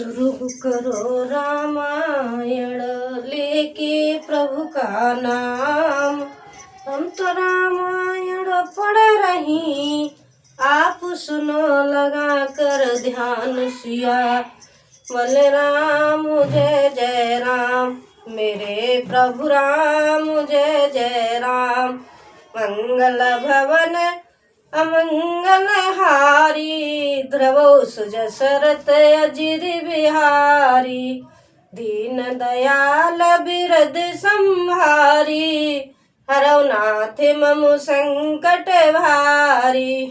शुरू करो रामायण लेके प्रभु का नाम। हम तो रामायण पढ़ रही, आप सुनो लगा कर ध्यान। सिया बोले राम जय जय राम, मेरे प्रभु राम जय जय राम। मंगल भवन अमंगल हारी, ध्रुव सुजसरत अजिर बिहारी। दीन दयाल बिरद संहारी, हरौ नाथ मम संकट भारी।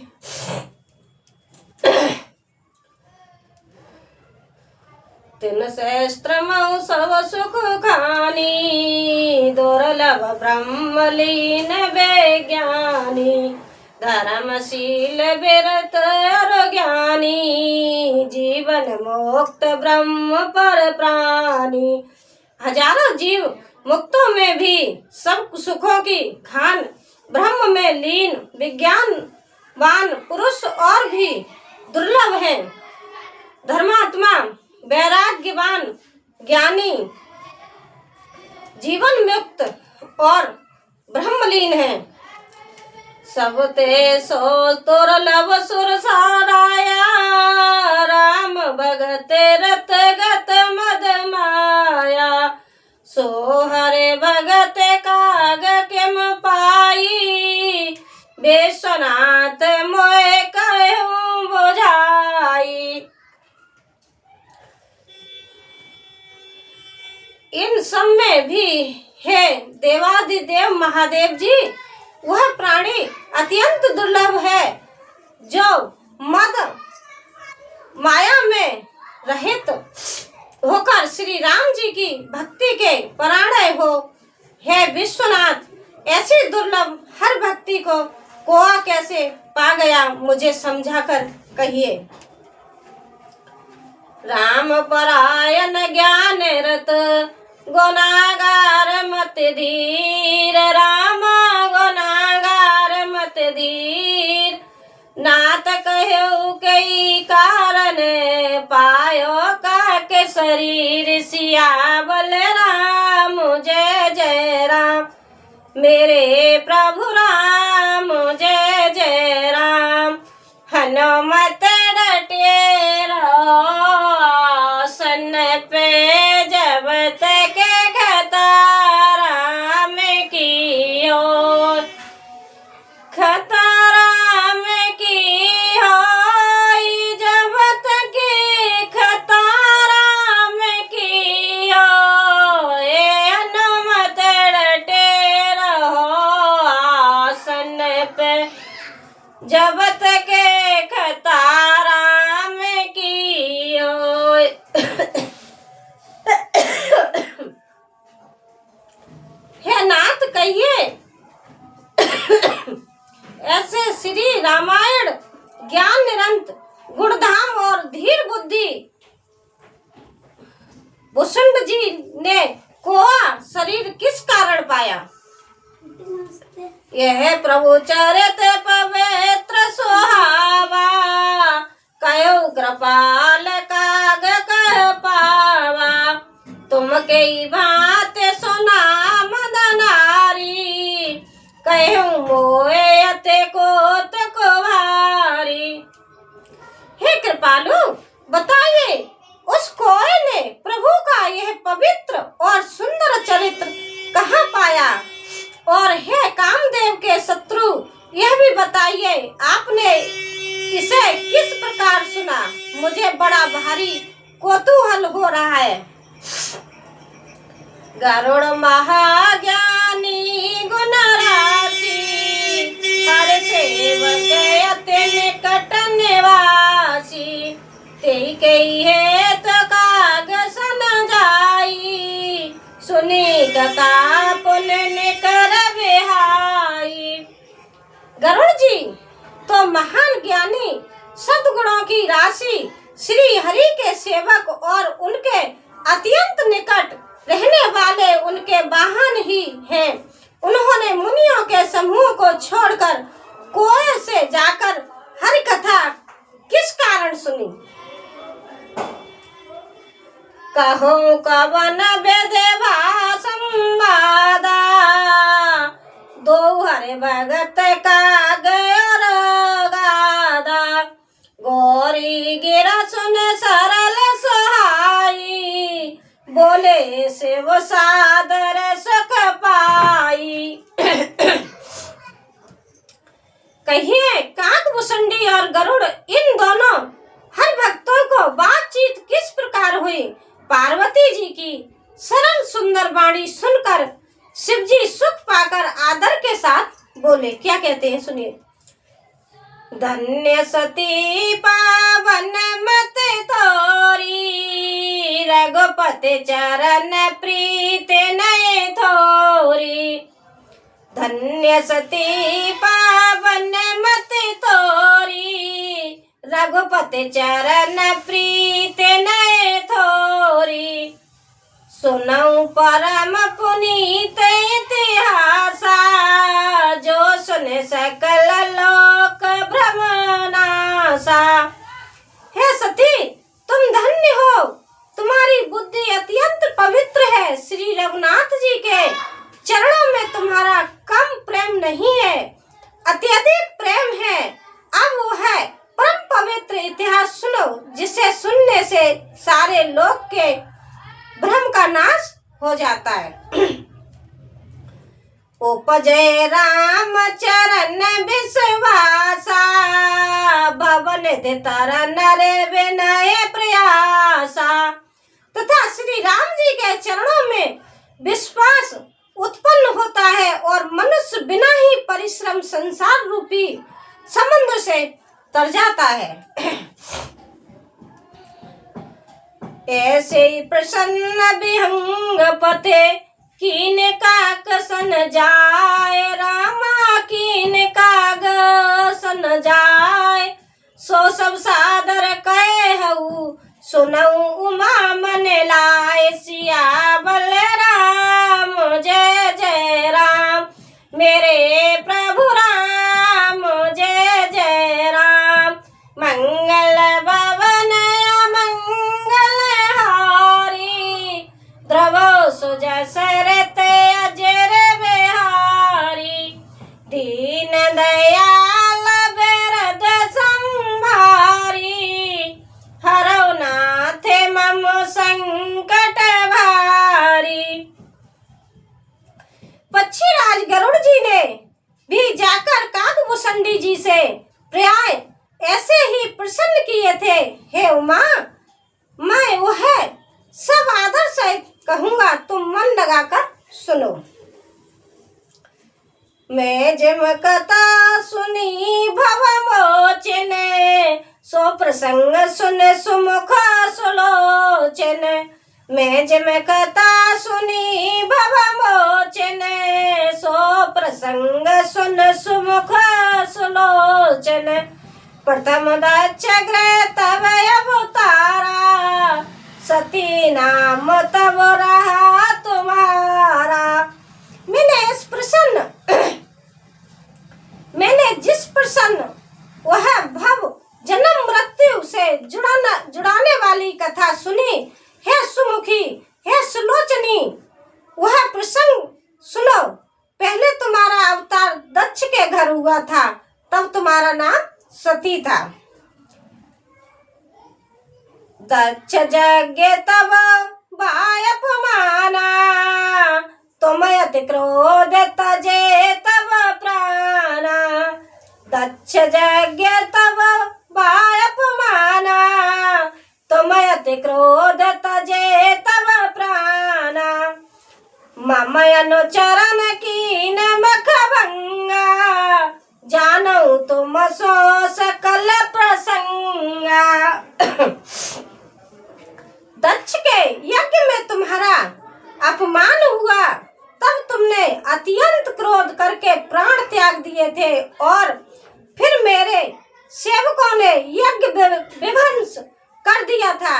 तिन सहस्त्र सब सुख खानी, दुर्लभ ब्रह्मलीन वैज्ञानी। धर्मशील विरत और ज्ञानी, जीवन मुक्त ब्रह्म पर प्राणी। हजारों जीव मुक्तों में भी सब सुखों की खान, ब्रह्म में लीन विज्ञानवान पुरुष और भी दुर्लभ है। धर्मात्मा वैराग्यवान ज्ञानी, जीवन मुक्त और ब्रह्मलीन है। सब ते सो दुर्लभ सुर साराया, राम भगत रत गत मद माया। सो हरे भगत काग किम पाई, विश्वनाथ मोए कहूँ बुझाई। इन सब में भी है देवादिदेव महादेव जी, वह प्राणी अत्यंत दुर्लभ है जो मद माया में रहित होकर श्री राम जी की भक्ति के परायण हो। है विश्वनाथ, ऐसी दुर्लभ हर भक्ति को कोआ कैसे पा गया, मुझे समझा कर कहिए। राम परायण ज्ञान रत, गुनागार मत धीर। राम गुनागार मत धीर, नात कहो कई कारण, पायो का के शरीर। सिया बल राम जय जय राम, मेरे प्रभु राम जय जय राम। हनुमत डटे रहो सन पे, जब तक खतरा में की हो। खतरा में की हो, जब तक खतरा में की हो। ए हनुमत डटे रहो आसन पे, जब तक खतरा में की हो। हे नाथ कहिए, ऐसे श्री रामायण ज्ञान निरंत गुणधाम और धीर बुद्धि भूषण जी ने कोआ शरीर किस कारण पाया। यह प्रभु चरित पवित्र सुहावा, कयो कृपाल काग कह पावा। तुम कई बात सुना मदनारी, कहूँ मोए अते कोत को भारी। हे कृपालु, बताइए उस कोए ने प्रभु का यह पवित्र और सुंदर चरित्र कहाँ पाया। और हे कामदेव के शत्रु, यह भी बताइए आपने इसे किस प्रकार सुना, मुझे बड़ा भारी कौतूहल हो रहा है। गरुड़ महाज्ञानी गुण राशि, हर सेवक अति निकट निवासी। तेई कही है तो काग सन जाई, सुनी कथा पुण्य कर बिहाई। गरुड़ जी तो महान ज्ञानी, सद्गुणों की राशि, श्री हरि के सेवक और उनके अत्यंत निकट रहने वाले उनके वाहन ही हैं। उन्होंने मुनियों के समूह को छोड़कर कोए से जाकर हरि कथा किस कारण सुनी। कहो कवन बेदेवा संवादा, दो हरे भगत का गयर गादा, गौरी गिरा सुन सरल सहाई, बोले से वो सादर सुख पाई। कहिए काकभूषणी और गरुड़ इन दोनों हर भक्तों को बातचीत किस प्रकार हुई। पार्वती जी की सरल सुंदर वाणी सुनकर शिव जी सुख पाकर आदर के साथ बोले। क्या कहते हैं सुनिए। धन्य सती पावन मत तोरी, रघुपति चरण प्रीत नय थोरी। धन्य सती पावन मत तोरी, रघुपति चरण प्रीत नय थोरी। सुनऊ परम पुनीत इतिहासा, जो सुने सकल लोक भ्रम नासा। हे सती तुम धन्य हो, तुम्हारी बुद्धि अत्यंत पवित्र है। श्री रघुनाथ जी के चरणों में तुम्हारा कम प्रेम नहीं है, अत्यधिक प्रेम है। अब वो है परम पवित्र इतिहास सुनो, जिसे सुनने से सारे लोक के भ्रम का नाश हो जाता है। उपजय राम चरण विश्वासा, भवन तरन रे विनय प्रयासा। तथा श्री राम जी के चरणों में विश्वास उत्पन्न होता है और मनुष्य बिना ही परिश्रम संसार रूपी समुद्र से तर जाता है। ऐसे ही प्रसन्न विहंग पते, कीन काकसन जाय रामा, कीन कागसन जाय। सो सब सादर कहऊ, सुनऊ उमा मन लाय। सियावल राम जय जय राम, मेरे प्रभु राम जय जय राम। मंगल भवन मंगल हारी, ध्रुव सुजस रते अजर बिहारी। दीन दयाल बिरद संभारी, हरौ नाथ मम संकट भारी। पक्षीराज गरुड़ जी ने भी जाकर काकभूषणी जी से प्राय ऐसे ही प्रसन्न किए थे। हे उमा, मैं वह सब आदर सहित कहूंगा, तुम मन लगाकर सुनो। मैं जिम कथा सुनी भव मोचन, सो प्रसंग सुन सुमुख सुलोचन। मैं जिम कथा सुनी भव मोचन, सो प्रसंग सुन सुमुख सुलोचन। प्रथम दक्ष गृह तब अवतारा, सती नाम तब रहा तुम्हारा। मैंने जिस प्रसन्न वह भव जन्म मृत्यु से जुड़ाने वाली कथा सुनी। हे सुमुखी, हे सुलोचनी, वह प्रसंग सुनो। पहले तुम्हारा अवतार दक्ष के घर हुआ था, तब तुम्हारा नाम सती था। दक्ष यज्ञ तब बाय अपमाना, तुम अति क्रोध तजे तब प्राणा। दक्ष यज्ञ तब बाय अपमाना, तुम अति क्रोध तजे तब प्राणा। मम अनुचरण कीन मख भंगा, जानऊ तुम सो सकल प्रसंगा। दक्ष के यज्ञ में तुम्हारा अपमान हुआ, तब तुमने अत्यंत क्रोध करके प्राण त्याग दिए थे और फिर मेरे सेवकों ने यज्ञ विध्वंस कर दिया था।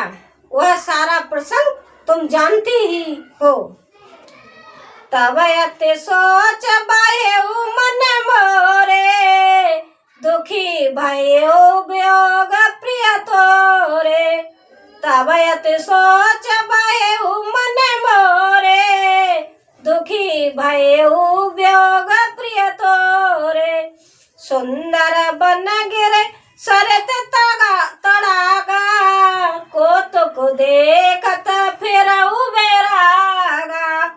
वह सारा प्रसंग तुम जानती ही हो। तब अति सोच बाह्यु मन मोरे, दुखी भयो वियोग प्रिय तोरे। तबयत सोच भयउ मन मोरे, दुखी भयउ वियोग प्रिय तोरे। सुंदर बन गिरे सरत तड़ागा, कौतुक देखत फिरऊ बैरागा।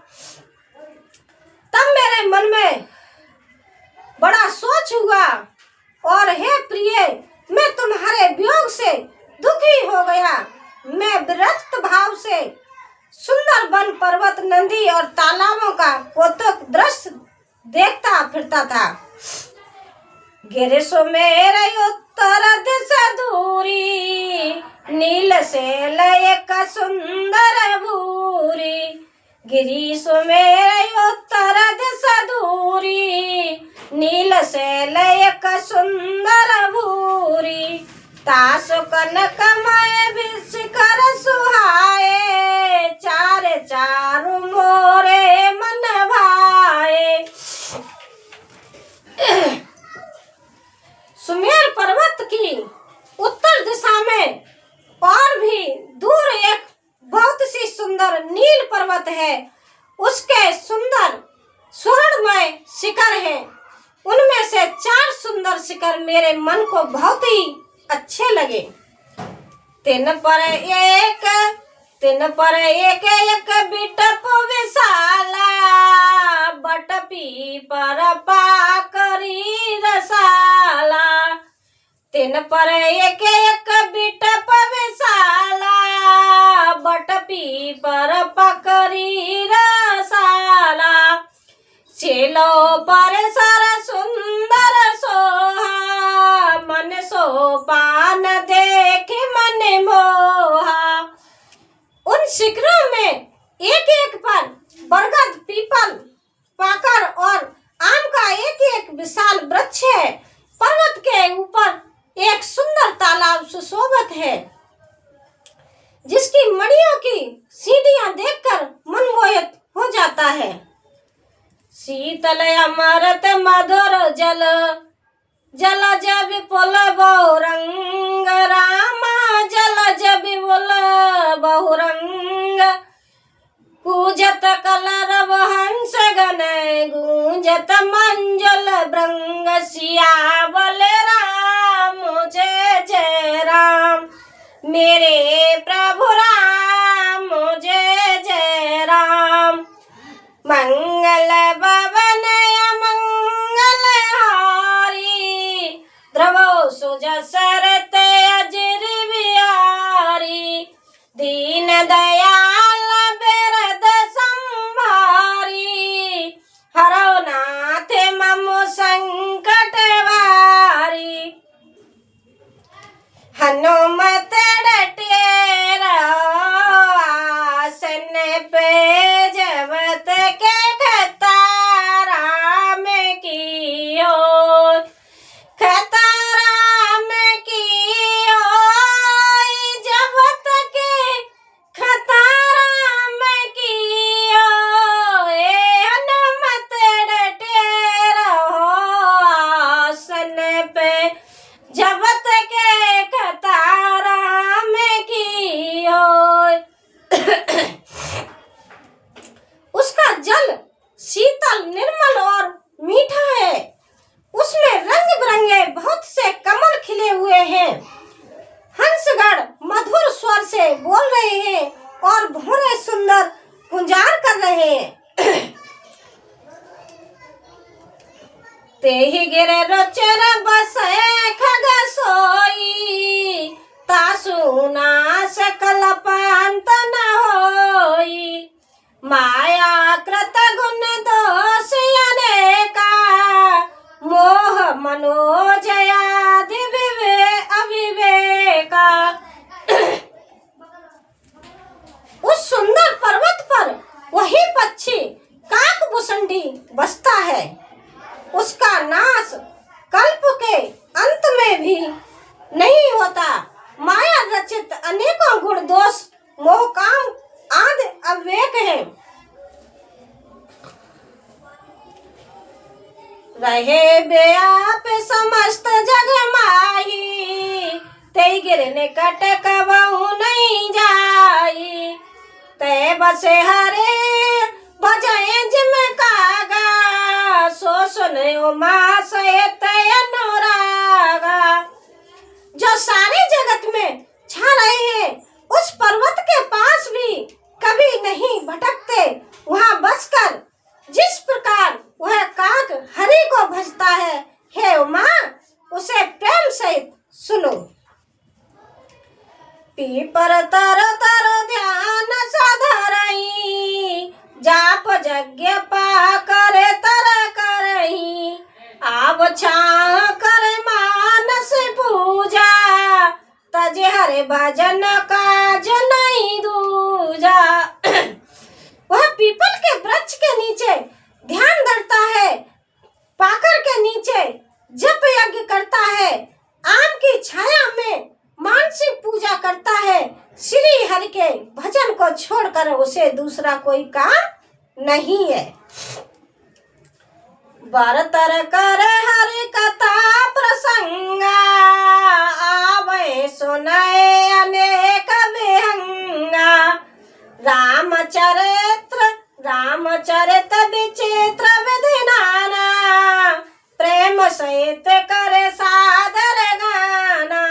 तब मेरे मन में बड़ा सोच हुआ और हे प्रिय, मैं तुम्हारे वियोग से दुखी हो गया। मैं विरक्त भाव से सुंदर वन पर्वत नदी और तालाबों का कौतुक दृश्य देखता फिरता था। गिर सुमेर उत्तर दिशा दूरी, नील से लय का सुंदर भूरी। गिरी सुमेर उत्तर दिशा दूरी, नील से लय का सुंदर भूरी। तासु कनकमय विशिखर सुहाए, चार चारु मोरे मन भाए। सुमेर पर्वत की उत्तर दिशा में और भी दूर एक बहुत सी सुंदर नील पर्वत है। उसके सुंदर स्वर्णमय शिखर हैं। उनमें से 4 सुंदर शिखर मेरे मन को बहुत ही अच्छे लगे। तिन पर एक एक बिटप विशाला, बटपी पर पाकरी रसाला। तिन पर एक बिटप विशाला, बटपी पर पकरी रसाला। चेलो पर सर सुंदर सोहा, मन सोपान देखे मन मोहा। उन शिखरों में एक एक पर बरगद, पीपल, पाकर और आम का एक एक विशाल वृक्ष है। पर्वत के ऊपर एक सुंदर तालाब सुशोभित है, जिसकी मणियों की सीढ़ियां देखकर मन मोहित हो जाता है। शीतल अमृत मधुर जल, जल जब पुल बहुरंग रामा, जल जब पुल बहुरंग। कूजत कलरव हंस गण, गूंजत मंजुल भृंग। सियावल राम जय जय राम, मेरे प्रभु राम जय जय राम। मंगल भवन मंगल हारी, ध्रुवो सुजसरत अजर बिहारी। दीन दयाल बिरद संभारी, हरौ नाथ मम संकट वारी। हनुमत डटे आसन पे, जबत के खतारा में कियो, खतारा में कियो। जबत के खतारा में कियो, हनुमत डटे रहो आसन पे, जबत के खतारा में कियो। उसका जल शीतल, निर्मल और मीठा है। उसमें रंग बिरंगे बहुत से कमल खिले हुए हैं। हंसगण मधुर स्वर से बोल रहे हैं और भौरे सुंदर गुंजार कर रहे हैं। तेहि गिरे रुचिर बसे खग सोई, तासु नास कल्पांत न होई। माया कृत गुण दोष अनेका, मोह मनोजयादि अविवेका। उस सुंदर पर्वत पर वही पक्षी काकभूषणी बसता है। उसका नाश कल्प के अंत में भी नहीं होता। माया रचित अनेकों गुण दोष, मोह, काम आदि अविवेक हैं। रहे व्याप समस्त जग माही, तेहि गिर निकट कबहु नहीं बसे हरे भजय जिम कागा सो सुने उमा सहित अनुरागा। जो सारे जगत में छा रहे हैं उस पर्वत के पास भी कभी नहीं भटकते, वहां बसकर जिस प्रकार वह काक हरि को भजता है, हे उमा उसे प्रेम सहित सुनो। पीपर तर तर ध्यान साधरई जाप यज्ञ पा करे तर करही आव छा करे मानस पूजा तजे हरे भजन काज नहीं दूजा। वह पीपल के वृक्ष के नीचे ध्यान धरता है, पाकर के नीचे जप यज्ञ करता है, आम की छाया में मानसिक पूजा करता है। श्री हरि के भजन को छोड़कर उसे दूसरा कोई काम नहीं है। बरतर कर हरि कथा प्रसंगा आवे सुनाए अनेक विहंगा। रामचरित विचित्र विधि नाना प्रेम सहित करे सादर गाना।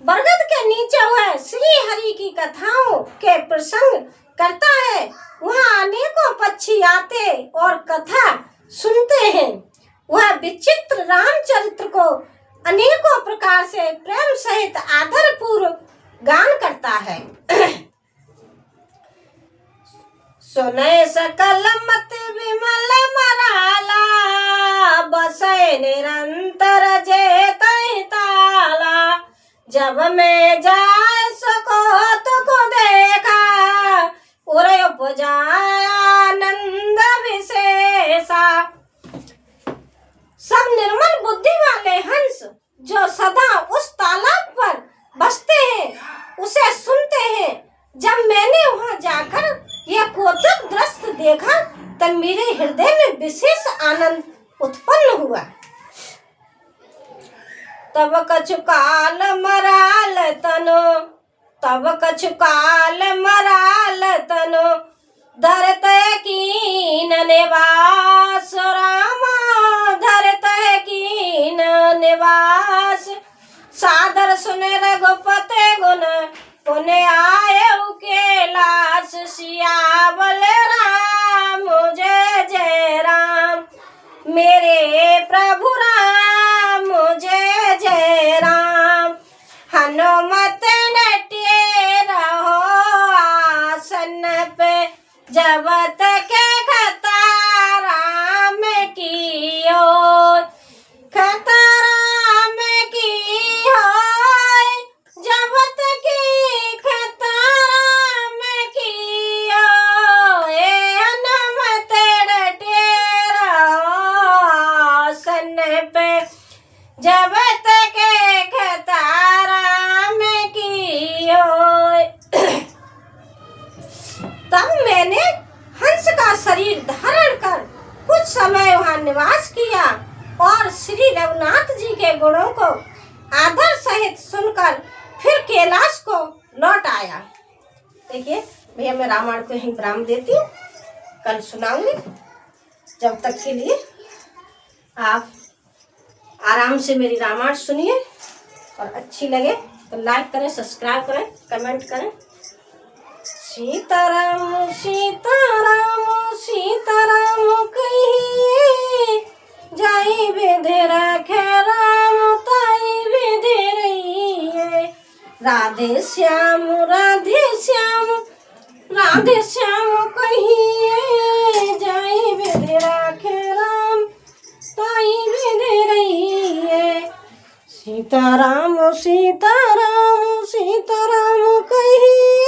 बरगद के नीचे वह श्री हरि की कथाओं के प्रसंग करता है, वहाँ अनेकों पक्षी आते और कथा सुनते हैं। वह विचित्र रामचरित्र को अनेकों प्रकार से प्रेम सहित आदर पूर्वक गान करता है। सुने सकल मति विमल मराला बसे निरंतर जेतहि ताला। जब मैं जाए सकोत को देखा उरे उपजाए आनंद विशेषा। सब निर्मल बुद्धि वाले हंस जो सदा उस तालाब पर बसते हैं उसे सुनते हैं। जब मैंने वहां जाकर यह कौतुक दृश्य देखा तब मेरे हृदय में विशेष आनंद उत्पन्न हुआ। तब कछु काल मराल तनो धरते कीन निवास रामा धरते कीन निवास। सादर सुने रघुपते गुण पुण्य आए कैलाश। सियावल राम जय जय राम मेरे प्रभु राम जय जय राम। हनुमत डटे रहो आसन पे जब तक कथा राम की हो कथा राम की हो जब तक कथा राम की हो। हनुमत डटे रहो आसन पे जब तक कथा राम की हो। तब मैंने हंस का शरीर धारण कर कुछ समय वहां निवास किया और श्री रघुनाथ जी के गुणों को आदर सहित सुनकर फिर कैलाश को लौट आया। देखिए भैया मैं रामायण को यहीं विराम देती हूँ, कल सुनाऊंगी। जब तक के लिए आप आराम से मेरी रामायण सुनिए और अच्छी लगे तो लाइक करें, सब्सक्राइब करें, कमेंट करें। सीताराम सीताराम सीताराम कहिए जाई विधि रखे राम ताई विधि रहिए। राधे श्याम राधे श्याम कहिए जाई विधि रखे राम ताई विधि रहिए। सीताराम सीताराम सीताराम कहिए